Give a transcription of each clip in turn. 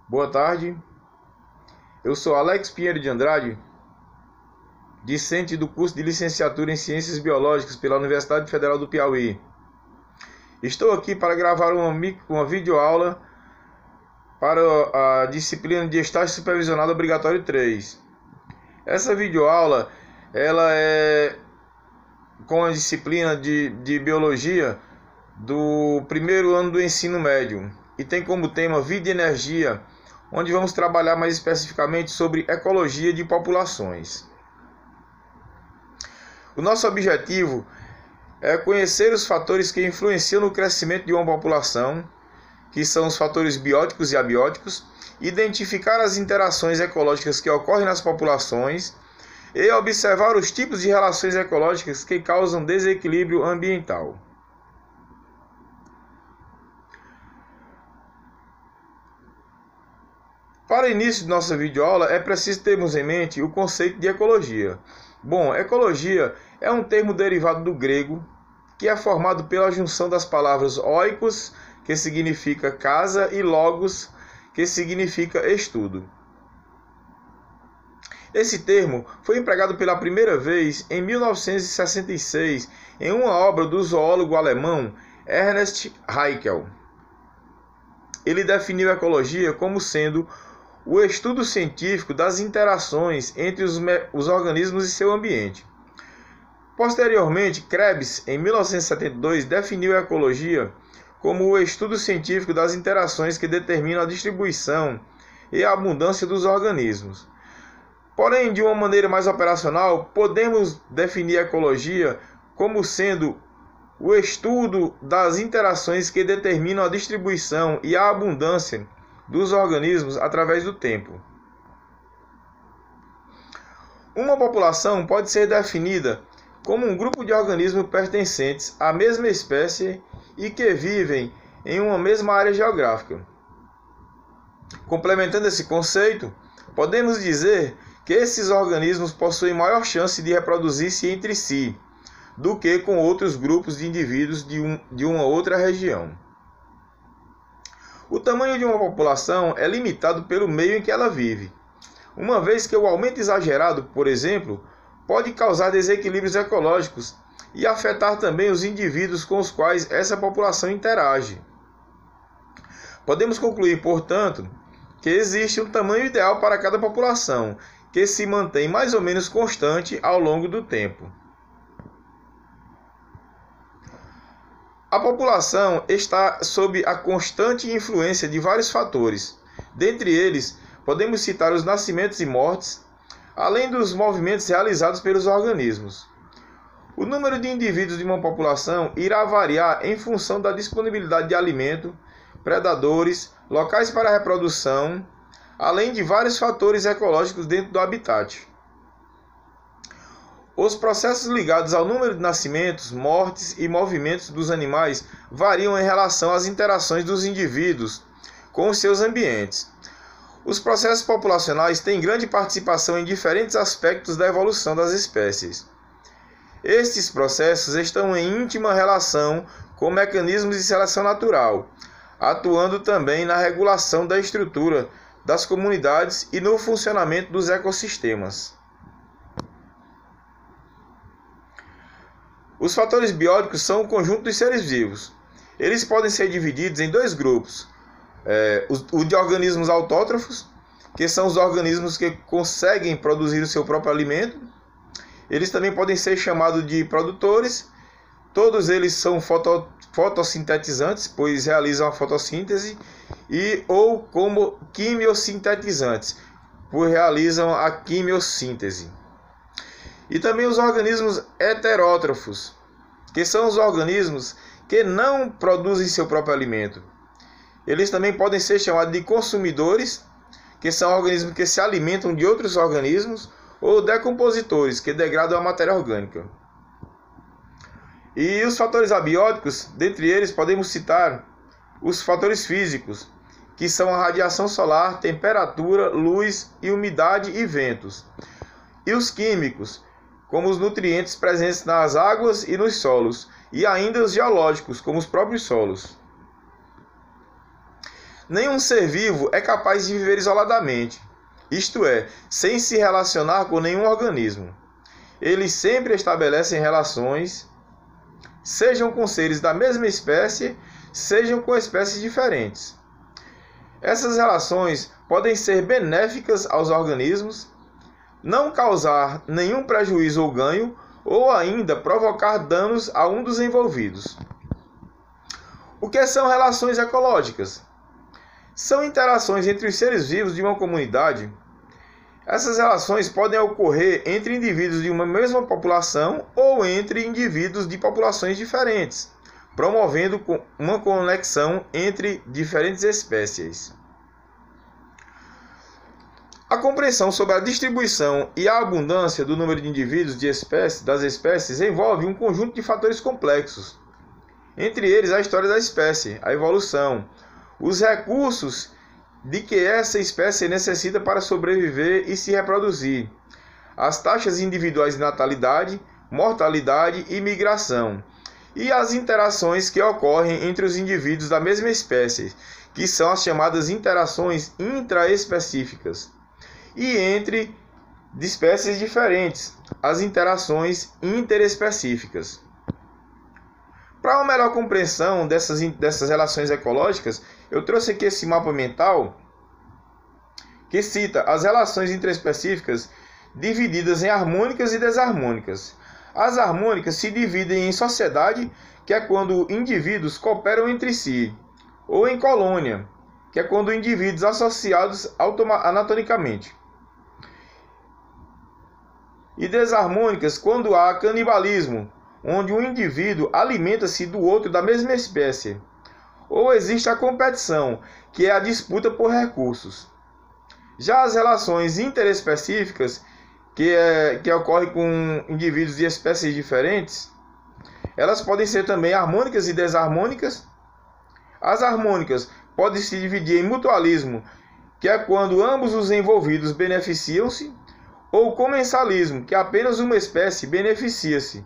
Boa tarde, eu sou Alex Pinheiro de Andrade, discente do curso de Licenciatura em Ciências Biológicas pela Universidade Federal do Piauí. Estou aqui para gravar uma videoaula para a disciplina de Estágio Supervisionado Obrigatório 3. Essa videoaula ela é com a disciplina de Biologia do primeiro ano do ensino médio e tem como tema Vida e Energia, onde vamos trabalhar mais especificamente sobre ecologia de populações. O nosso objetivo é conhecer os fatores que influenciam no crescimento de uma população, que são os fatores bióticos e abióticos, identificar as interações ecológicas que ocorrem nas populações e observar os tipos de relações ecológicas que causam desequilíbrio ambiental. Para o início de nossa videoaula, é preciso termos em mente o conceito de ecologia. Bom, ecologia é um termo derivado do grego, que é formado pela junção das palavras oikos, que significa casa, e logos, que significa estudo. Esse termo foi empregado pela primeira vez em 1966 em uma obra do zoólogo alemão Ernst Haeckel. Ele definiu a ecologia como sendo o estudo científico das interações entre os organismos e seu ambiente. Posteriormente, Krebs, em 1972, definiu a ecologia como o estudo científico das interações que determinam a distribuição e a abundância dos organismos. Porém, de uma maneira mais operacional, podemos definir a ecologia como sendo o estudo das interações que determinam a distribuição e a abundância dos organismos através do tempo. Uma população pode ser definida como um grupo de organismos pertencentes à mesma espécie e que vivem em uma mesma área geográfica. Complementando esse conceito, podemos dizer que esses organismos possuem maior chance de reproduzir-se entre si do que com outros grupos de indivíduos de uma outra região. O tamanho de uma população é limitado pelo meio em que ela vive, uma vez que o aumento exagerado, por exemplo, pode causar desequilíbrios ecológicos e afetar também os indivíduos com os quais essa população interage. Podemos concluir, portanto, que existe um tamanho ideal para cada população, que se mantém mais ou menos constante ao longo do tempo. A população está sob a constante influência de vários fatores. Dentre eles, podemos citar os nascimentos e mortes, além dos movimentos realizados pelos organismos. O número de indivíduos de uma população irá variar em função da disponibilidade de alimento, predadores, locais para reprodução, além de vários fatores ecológicos dentro do habitat. Os processos ligados ao número de nascimentos, mortes e movimentos dos animais variam em relação às interações dos indivíduos com os seus ambientes. Os processos populacionais têm grande participação em diferentes aspectos da evolução das espécies. Estes processos estão em íntima relação com mecanismos de seleção natural, atuando também na regulação da estrutura das comunidades e no funcionamento dos ecossistemas. Os fatores bióticos são o conjunto dos seres vivos. Eles podem ser divididos em dois grupos. O de organismos autótrofos, que são os organismos que conseguem produzir o seu próprio alimento. Eles também podem ser chamados de produtores. Todos eles são fotossintetizantes, pois realizam a fotossíntese, ou como quimiosintetizantes, pois realizam a quimiossíntese. E também os organismos heterótrofos, que são os organismos que não produzem seu próprio alimento. Eles também podem ser chamados de consumidores, que são organismos que se alimentam de outros organismos, ou decompositores, que degradam a matéria orgânica. E os fatores abióticos, dentre eles podemos citar os fatores físicos, que são a radiação solar, temperatura, luz e umidade e ventos. E os químicos, como os nutrientes presentes nas águas e nos solos, e ainda os geológicos, como os próprios solos. Nenhum ser vivo é capaz de viver isoladamente, isto é, sem se relacionar com nenhum organismo. Eles sempre estabelecem relações, sejam com seres da mesma espécie, sejam com espécies diferentes. Essas relações podem ser benéficas aos organismos, não causar nenhum prejuízo ou ganho, ou ainda provocar danos a um dos envolvidos. O que são relações ecológicas? São interações entre os seres vivos de uma comunidade. Essas relações podem ocorrer entre indivíduos de uma mesma população ou entre indivíduos de populações diferentes, promovendo uma conexão entre diferentes espécies. A compreensão sobre a distribuição e a abundância do número de indivíduos das espécies envolve um conjunto de fatores complexos. Entre eles, a história da espécie, a evolução, os recursos de que essa espécie necessita para sobreviver e se reproduzir, as taxas individuais de natalidade, mortalidade e migração, e as interações que ocorrem entre os indivíduos da mesma espécie, que são as chamadas interações intraespecíficas, e entre espécies diferentes, as interações interespecíficas. Para uma melhor compreensão dessas relações ecológicas, eu trouxe aqui esse mapa mental que cita as relações interespecíficas divididas em harmônicas e desarmônicas. As harmônicas se dividem em sociedade, que é quando indivíduos cooperam entre si, ou em colônia, que é quando indivíduos associados anatomicamente. E desarmônicas quando há canibalismo, onde um indivíduo alimenta-se do outro da mesma espécie. Ou existe a competição, que é a disputa por recursos. Já as relações interespecíficas, que ocorrem com indivíduos de espécies diferentes, elas podem ser também harmônicas e desarmônicas. As harmônicas podem se dividir em mutualismo, que é quando ambos os envolvidos beneficiam-se, ou comensalismo, que apenas uma espécie beneficia-se,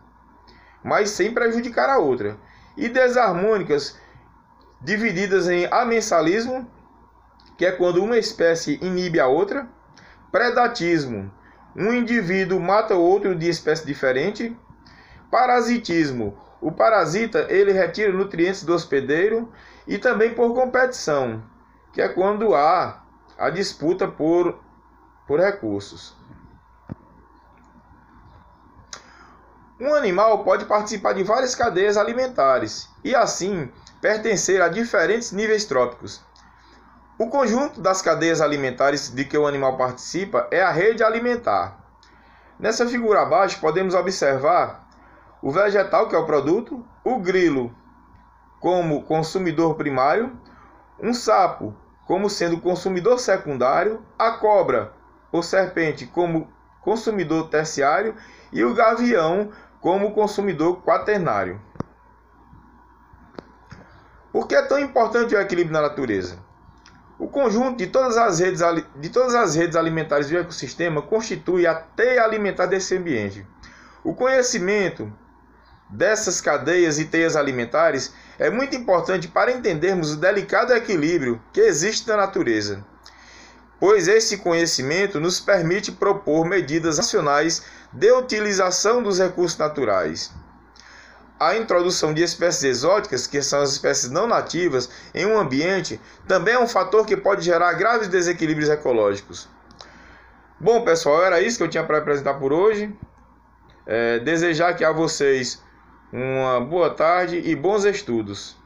mas sem prejudicar a outra. E desarmônicas, divididas em amensalismo, que é quando uma espécie inibe a outra, predatismo, um indivíduo mata o outro de espécie diferente, parasitismo, o parasita ele retira nutrientes do hospedeiro, e também por competição, que é quando há a disputa por recursos. Um animal pode participar de várias cadeias alimentares e, assim, pertencer a diferentes níveis tróficos. O conjunto das cadeias alimentares de que o animal participa é a rede alimentar. Nessa figura abaixo, podemos observar o vegetal, que é o produto, o grilo como consumidor primário, um sapo como sendo consumidor secundário, a cobra ou serpente como consumidor terciário e o gavião como consumidor quaternário. Por que é tão importante o equilíbrio na natureza? O conjunto de todas as redes alimentares do ecossistema constitui a teia alimentar desse ambiente. O conhecimento dessas cadeias e teias alimentares é muito importante para entendermos o delicado equilíbrio que existe na natureza, pois esse conhecimento nos permite propor medidas racionais de utilização dos recursos naturais. A introdução de espécies exóticas, que são as espécies não nativas, em um ambiente, também é um fator que pode gerar graves desequilíbrios ecológicos. Bom, pessoal, era isso que eu tinha para apresentar por hoje. Desejar aqui a vocês uma boa tarde e bons estudos.